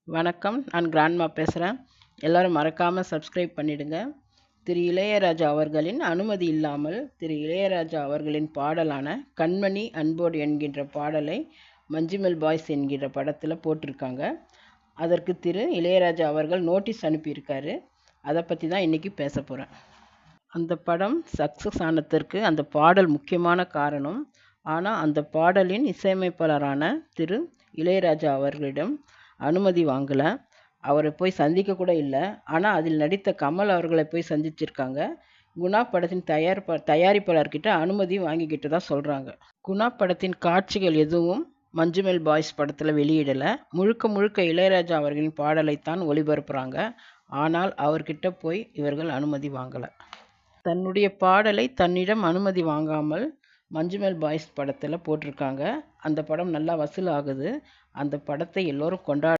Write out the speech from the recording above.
வணக்கம். நான் கிராண்ட்மா பேசுகிறேன். எல்லாரும் மறக்காமல் சப்ஸ்கிரைப் பண்ணிடுங்க. திரு இளையராஜா அவர்களின் அனுமதி இல்லாமல் திரு இளையராஜா அவர்களின் பாடலான கண்மணி அன்போடு என்கின்ற பாடலை மஞ்சுமெல் பாய்ஸ் என்கிற படத்தில் போட்டிருக்காங்க. அதற்கு திரு இளையராஜா அவர்கள் நோட்டீஸ் அனுப்பியிருக்காரு. அதை பற்றி தான் இன்றைக்கி பேச போகிறேன். அந்த படம் சக்ஸஸ் ஆனதற்கு அந்த பாடல் முக்கியமான காரணம். ஆனால் அந்த பாடலின் இசையமைப்பாளரான திரு இளையராஜா அவர்களிடம் அனுமதி வாங்கலை. அவரை போய் சந்திக்க கூட இல்லை. ஆனால் அதில் நடித்த கமல் அவர்களை போய் சந்திச்சிருக்காங்க. குணா படத்தின் தயாரிப்பாளர்கிட்ட அனுமதி வாங்கிக்கிட்டு தான் சொல்கிறாங்க. குணா படத்தின் காட்சிகள் எதுவும் மஞ்சுமெல் பாய்ஸ் படத்தில் வெளியிடலை. முழுக்க முழுக்க இளையராஜா அவர்களின் பாடலைத்தான் ஒளிபரப்புகிறாங்க. ஆனால் அவர்கிட்ட போய் இவர்கள் அனுமதி வாங்கலை. தன்னுடைய பாடலை தன்னிடம் அனுமதி வாங்காமல் மஞ்சுமெல் பாய்ஸ் படத்தில் போட்டிருக்காங்க. அந்த படம் நல்லா வசூல் ஆகுது. அந்த படத்தை எல்லோரும் கொண்டாட